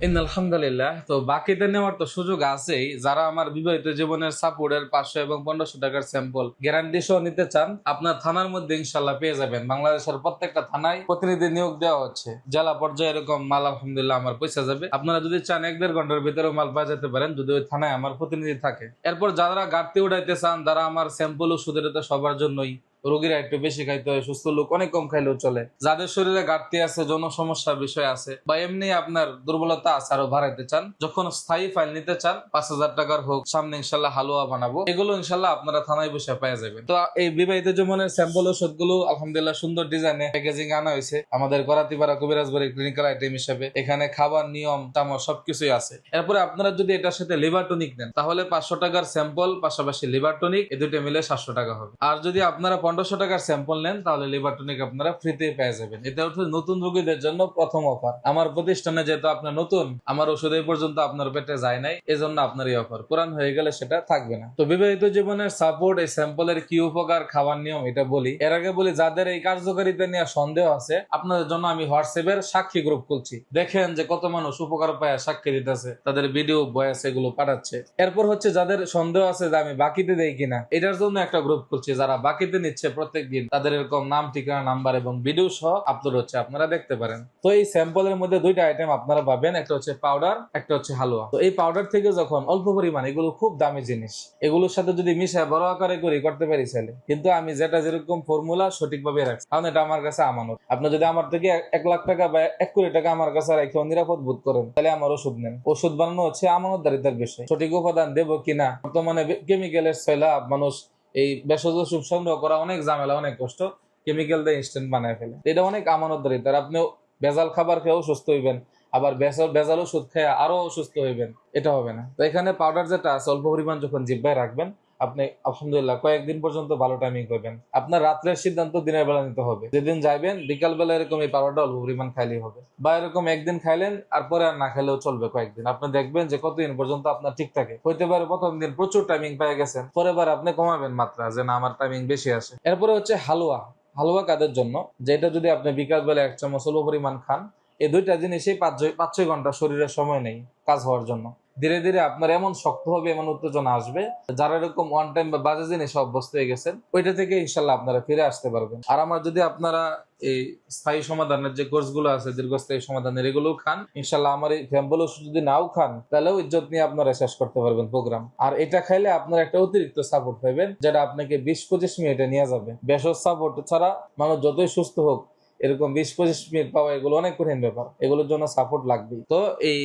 আলহামদুলিল্লাহ। তো বাকিতে নেওয়ার তো সুযোগ আছেই। যারা আমার বিবাহিত জীবনের সাপোর্টের 500 এবং 1500 টাকার স্যাম্পল গ্যারান্টি সহ নিতে চান, আপনার থানার মধ্যে ইনশাল্লাহ পেয়ে যাবেন। বাংলাদেশের প্রত্যেকটা থানায় প্রতিনিধি নিয়োগ দেওয়া হচ্ছে। জেলা পর্যায়ে এরকম মাল আলহামদুলিল্লাহ আমার পয়সা যাবে। আপনারা যদি চান 1-1.5 ঘন্টার ভিতরে মাল পাওয়া যেতে পারেন, যদি ওই থানায় আমার প্রতিনিধি থাকে। এরপর যারা ঘাটতি উঠাইতে চান, যারা আমার স্যাম্পল ওষুধের তো সবার জন্যই, রোগীরা একটু বেশি খাইতে হয়, সুস্থ লোক অনেক কম খাইলেও চলে। যাদের শরীরে ঘাটতি আছে, যৌন সমস্যার বিষয় আছে, বা এমনি আপনার দুর্বলতা আছে আরো বাড়াইতে চান, যখন স্থায়ী ফাইল নিতে চান 5,000 টাকার হোক, সামনে ইনশাল্লাহ হালুয়া বানাবো, এগুলো ইনশাল্লাহ আপনারা থানায় বসে পেয়ে যাবেন। তো এই বিবাহিত জীবনের স্যাম্পল ওষুধ গুলো আলহামদুলিল্লাহ সুন্দর ডিজাইনে প্যাকেজিং আনা হয়েছে আমাদের করাতিপাড়া কবিরাজবাড়ি ক্লিনিক্যাল আইটেম হিসেবে। এখানে খাবার নিয়ম তামর সবকিছুই আছে। এরপরে আপনারা যদি এটার সাথে লিভার টনিক নেন, তাহলে 500 টাকার স্যাম্পল পাশাপাশি লিভার টনিক, এই দুটো মিলে 700 টাকা হবে। আর যদি আপনারা 1500 টাকার স্যাম্পল নেন, তাহলে লিভার টনিক আপনারা ফ্রিতে পেয়ে যাবেন। এটা হচ্ছে নতুন রোগীদের জন্য প্রথম অফার। আমার প্রতিষ্ঠানে যেহেতু আপনার নতুন, আমার ওষুধ এই পর্যন্ত আপনার পেটে যায় নাই, এজন্য আপনার এই অফার। পুরান হয়ে গেলে সেটা থাকবে না। তো বিবাহিত জীবনের সাপোর্ট, এই স্যাম্পলের কি উপকার, খাবার নিয়ম, এটা বলি। এর আগে বলি, যাদের এই কার্যকারিতা নিয়ে সন্দেহ আছে, আপনাদের জন্য আমি হোয়াটসঅ্যাপের সাক্ষী গ্রুপ খুলছি। দেখেন যে কত মানুষ উপকার পায় সাক্ষী দিতেছে, তাদের ভিডিও ভয়েস এগুলো পাঠাচ্ছে। এরপর হচ্ছে যাদের সন্দেহ আছে যে আমি বাকিতে দেই কিনা, এটার জন্য একটা গ্রুপ খুলছি। যারা বাকিতে নিচ্ছে প্রত্যেকদিন, তাদের এরকম নাম, ঠিকানা, নাম্বার এবং ভিডিও সহ আপলোড হচ্ছে, আপনারা দেখতে পারেন। তো এই স্যাম্পলের মধ্যে দুইটা আইটেম আপনারা পাবেন, একটা হচ্ছে পাউডার, একটা হচ্ছে হালুয়া। তো এই পাউডার থেকে যখন অল্প পরিমাণ, এগুলো খুব দামি জিনিস, এগুলোর সাথে যদি মিশায় বড় আকারে করে করতে পারি চাইলে, কিন্তু আমি যেটা যেরকম ফর্মুলা সঠিকভাবে রাখছি, কারণ এটা আমার কাছে আমানত। আপনি যদি আমার থেকে 1 লাখ টাকা বা 1 কোটি টাকা আমার কাছে রেখে নিরাপদ বোধ করেন, তাহলে আমার ওষুধ নেন। ওষুধ বানানো হচ্ছে আমানতদারিতার বিষয়। সঠিক উপাদান দেবো কিনা, বর্তমানে কেমিক্যালের ছয়লা মানুষ, এই ভেষজ ওষুধ সংগ্রহ করা অনেক ঝামেলা, অনেক কষ্ট। কেমিক্যাল দিয়ে ইনস্ট্যান্ট বানায় ফেলে, এটা অনেক আমানতদারিতার। আপনি ভেজাল খাবার খেয়েও সুস্থ হইবেন, আবার ভেজাল ওষুধ খেয়ে আরো অসুস্থ হইবেন, এটা হবে না। তো এখানে পাউডার যেটা আছে, অল্প পরিমাণ যখন জিহ্বায় রাখবেন, আপনি আলহামদুলিল্লাহ কয়েকদিন পর্যন্ত ভালো টাইমিং করবেন। আপনার রাত্রের সিদ্ধান্ত দিনের বেলা নিতে হবে। যেদিন যাইবেন বিকাল বেলা এরকম এই পাউডারটা অল্প পরিমাণ খাইলেই হবে, বা এরকম একদিন খাইলেন আর পরে আর না খাইলেও চলবে কয়েকদিন। আপনি দেখবেন যে কতদিন পর্যন্ত আপনার ঠিক থাকে। হইতে পারে প্রথম দিন প্রচুর টাইমিং পেয়ে গেছেন, পরের বার আপনি কমাবেন মাত্রা, যে না আমার টাইমিং বেশি আসে। এরপরে হচ্ছে হালুয়া। হালুয়া কাদের জন্য, যেটা যদি আপনি বিকাল বেলা 1 চামচ অল্প পরিমাণ খান, এই দুইটা জিনিসই 5-6 ঘন্টা শরীরের সময় নেই কাজ হওয়ার জন্য। ধীরে ধীরে আপনার এমন শক্ত হবে, এমন উত্তেজনা আসবে, যারা এরকম ওয়ান টাইম বা বাজে জিনিস অভ্যস্ত হয়ে গেছেন, ওইটা থেকে ইনশাল্লাহ আপনারা ফিরে আসতে পারবেন। আর আমার যদি আপনারা এই স্থায়ী সমাধানের যে কোর্স গুলো আছে, দীর্ঘস্থায়ী সমাধানের, এগুলো খান, ইনশাল্লাহ আমার এই স্যাম্পল ওষুধ যদি নাও খান, তাহলেও ইজ্জত নিয়ে আপনারা শেষ করতে পারবেন প্রোগ্রাম। আর এটা খাইলে আপনার একটা অতিরিক্ত সাপোর্ট পাবেন, যেটা আপনাকে 20-25 মিনিটে নিয়ে যাবে। ভেষজ সাপোর্ট ছাড়া মানুষ যতই সুস্থ হোক, এরকম 20-25 মিনিট পাওয়া এগুলো অনেক কঠিন ব্যাপার। এগুলোর জন্য সাপোর্ট লাগবেই। তো এই